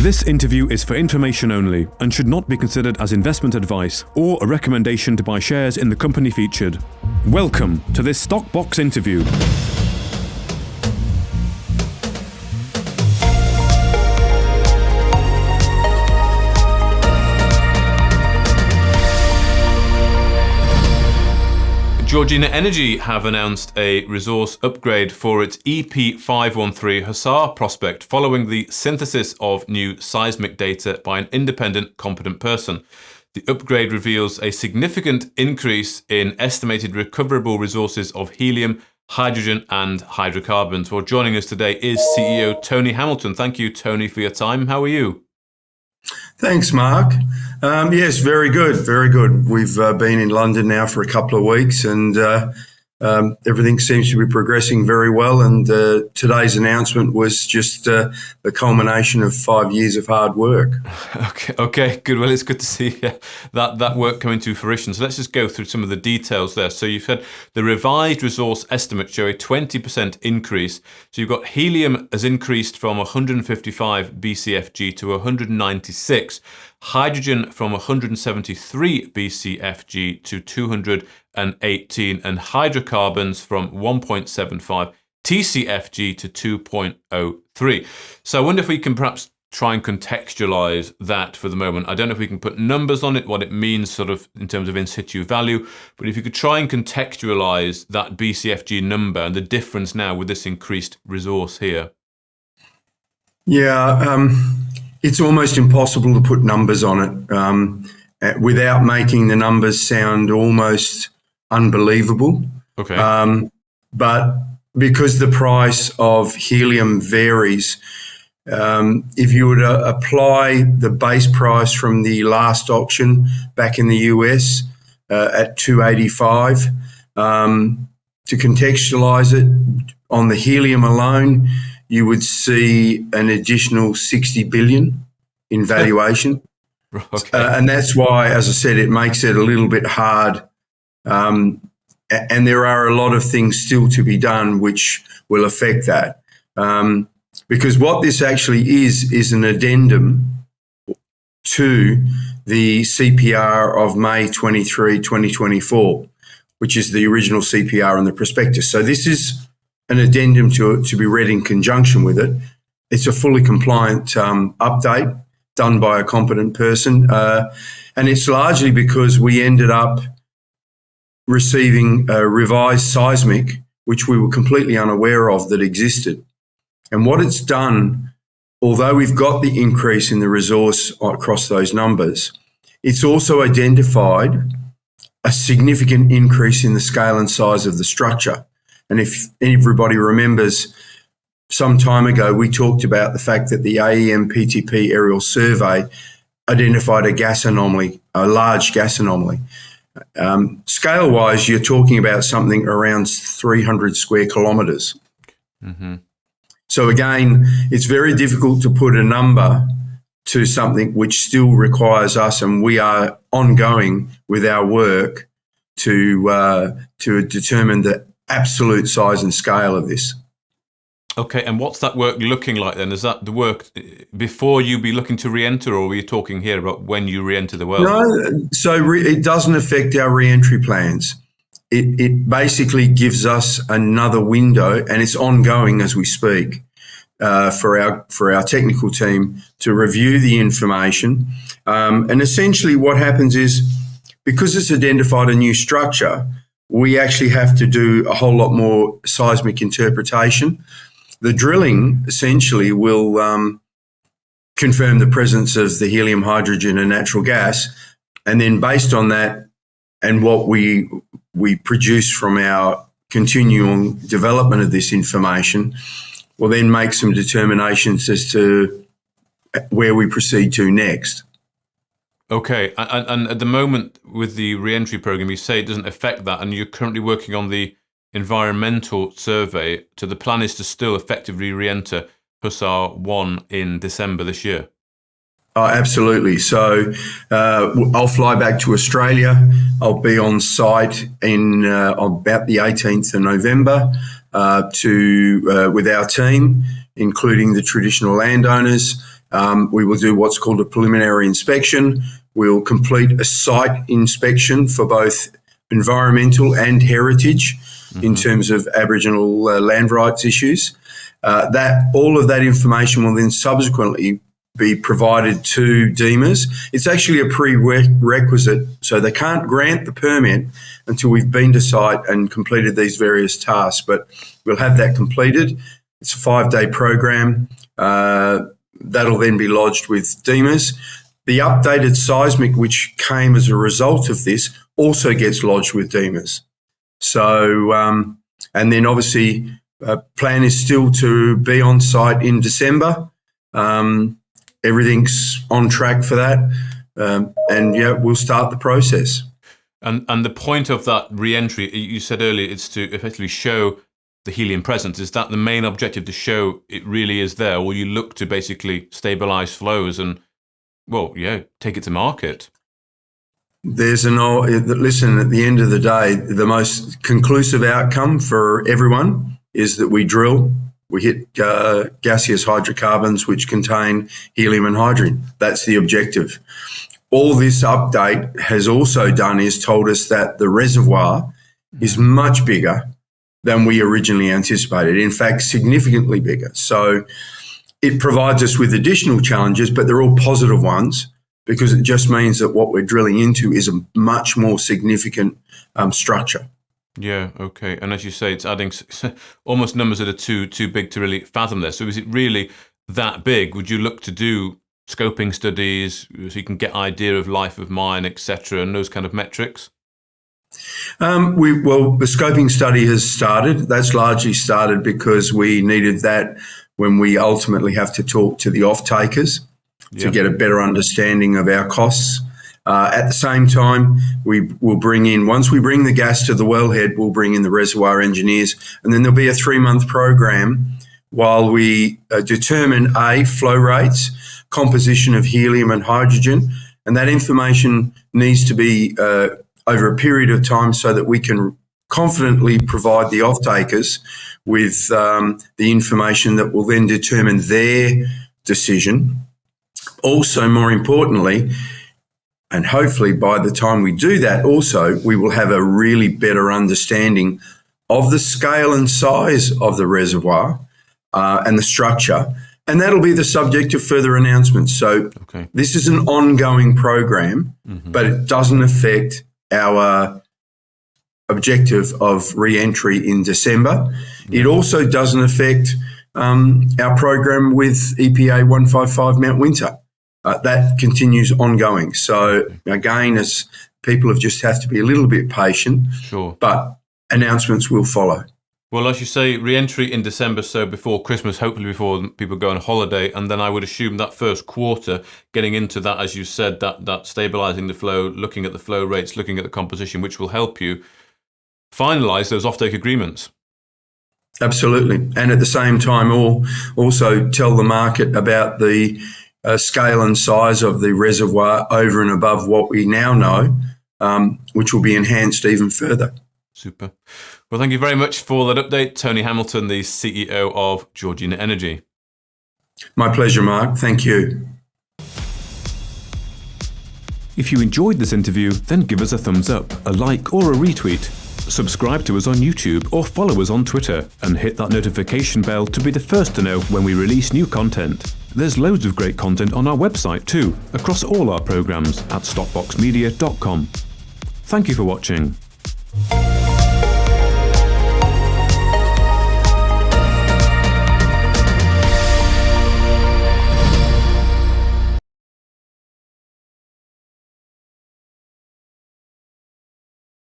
This interview is for information only and should not be considered as investment advice or a recommendation to buy shares in the company featured. Welcome to this Stock Box interview. Georgina Energy have announced a resource upgrade for its EP513 Hussar Prospect following the synthesis of new seismic data by an independent, competent person. The upgrade reveals a significant increase in estimated recoverable resources of helium, hydrogen and hydrocarbons. Well, joining us today is CEO Tony Hamilton. Thank you, Tony, for your time. How are you? Thanks, Mark. Yes, very good, very good. We've been in London now for a couple of weeks and everything seems to be progressing very well. And today's announcement was just the culmination of 5 years of hard work. Okay, good. Well, it's good to see that work coming to fruition. So let's just go through some of the details there. So you've had the revised resource estimates show a 20% increase. So you've got helium has increased from 155 BCFG to 196. Hydrogen from 173 BCFG to 218, and hydrocarbons from 1.75 TCFG to 2.03. So I wonder if we can perhaps try and contextualize that for the moment. I don't know if we can put numbers on it, what it means sort of in terms of in situ value, but if you could try and contextualize that BCFG number and the difference now with this increased resource here. Yeah, it's almost impossible to put numbers on it without making the numbers sound almost unbelievable. Okay. But because the price of helium varies, if you were to apply the base price from the last auction back in the US at 285, to contextualize it, on the helium alone, you would see an additional 60 billion in valuation. Okay. And that's why, as I said, it makes it a little bit hard. And there are a lot of things still to be done which will affect that. Because what this actually is an addendum to the CPR of May 23, 2024, which is the original CPR in the prospectus. So this is an addendum to be read in conjunction with it. It's a fully compliant update done by a competent person. And it's largely because we ended up receiving a revised seismic, which we were completely unaware of that existed. And what it's done, although we've got the increase in the resource across those numbers, it's also identified a significant increase in the scale and size of the structure. And if everybody remembers, some time ago, we talked about the fact that the AEM PTP aerial survey identified a gas anomaly, a large gas anomaly. Scale-wise, you're talking about something around 300 square kilometres. Mm-hmm. So again, it's very difficult to put a number to something which still requires us, and we are ongoing with our work to determine the absolute size and scale of this. Okay, and what's that work looking like then? Is that the work before you be looking to re-enter, or are we talking here about when you re-enter the well? No, so it doesn't affect our re-entry plans. It basically gives us another window, and it's ongoing as we speak, for our technical team to review the information. And essentially what happens is, because it's identified a new structure, we actually have to do a whole lot more seismic interpretation. The drilling essentially will confirm the presence of the helium, hydrogen and natural gas. And then based on that and what we produce from our continuing development of this information, we'll then make some determinations as to where we proceed to next. Okay, and at the moment with the re-entry program, you say it doesn't affect that, and you're currently working on the environmental survey. So the plan is to still effectively re-enter Hussar 1 in December this year. Oh, absolutely. So I'll fly back to Australia. I'll be on site in about the 18th of November with our team, including the traditional landowners. We will do what's called a preliminary inspection. We'll complete a site inspection for both environmental and heritage in terms of Aboriginal land rights issues. All of that information will then subsequently be provided to DEMAs. It's actually a prerequisite, so they can't grant the permit until we've been to site and completed these various tasks, but we'll have that completed. It's a 5-day program. That'll then be lodged with DEMAs. The updated seismic, which came as a result of this, also gets lodged with DEMAs. So, and then obviously, plan is still to be on site in December. Everything's on track for that. And yeah, we'll start the process. And the point of that re-entry, you said earlier, it's to effectively show the helium presence. Is that the main objective, to show it really is there? Or will you look to basically stabilise flows and, well, yeah, take it to market? Listen, at the end of the day, the most conclusive outcome for everyone is that we drill, we hit gaseous hydrocarbons which contain helium and hydrogen. That's the objective. All this update has also done is told us that the reservoir is much bigger than we originally anticipated. In fact, significantly bigger. So it provides us with additional challenges, but they're all positive ones, because it just means that what we're drilling into is a much more significant structure. Yeah, okay. And as you say, it's adding almost numbers that are too big to really fathom this. So is it really that big? Would you look to do scoping studies so you can get idea of life of mine, etc., and those kind of metrics? The scoping study has started. That's largely started because we needed that when we ultimately have to talk to the off-takers to get a better understanding of our costs. At the same time, we will bring in, once we bring the gas to the wellhead, we'll bring in the reservoir engineers, and then there'll be a 3-month program while we determine flow rates, composition of helium and hydrogen, and that information needs to be over a period of time so that we can confidently provide the off-takers with the information that will then determine their decision. Also, more importantly, and hopefully by the time we do that also, we will have a really better understanding of the scale and size of the reservoir and the structure. And that'll be the subject of further announcements. So This is an ongoing program, but it doesn't affect our objective of re-entry in December. It also doesn't affect our program with EPA 155 Mount Winter. That continues ongoing. So again, as people just have to be a little bit patient, but announcements will follow. Well, as you say, re-entry in December, so before Christmas, hopefully before people go on holiday, and then I would assume that first quarter, getting into that, as you said, that stabilising the flow, looking at the flow rates, looking at the composition, which will help you finalise those offtake agreements. Absolutely. And at the same time, also tell the market about the scale and size of the reservoir over and above what we now know, which will be enhanced even further. Super. Well, thank you very much for that update, Tony Hamilton, the CEO of Georgina Energy. My pleasure, Mark. Thank you. If you enjoyed this interview, then give us a thumbs up, a like or a retweet. Subscribe to us on YouTube or follow us on Twitter and hit that notification bell to be the first to know when we release new content. There's loads of great content on our website too, across all our programs at stopboxmedia.com. Thank you for watching.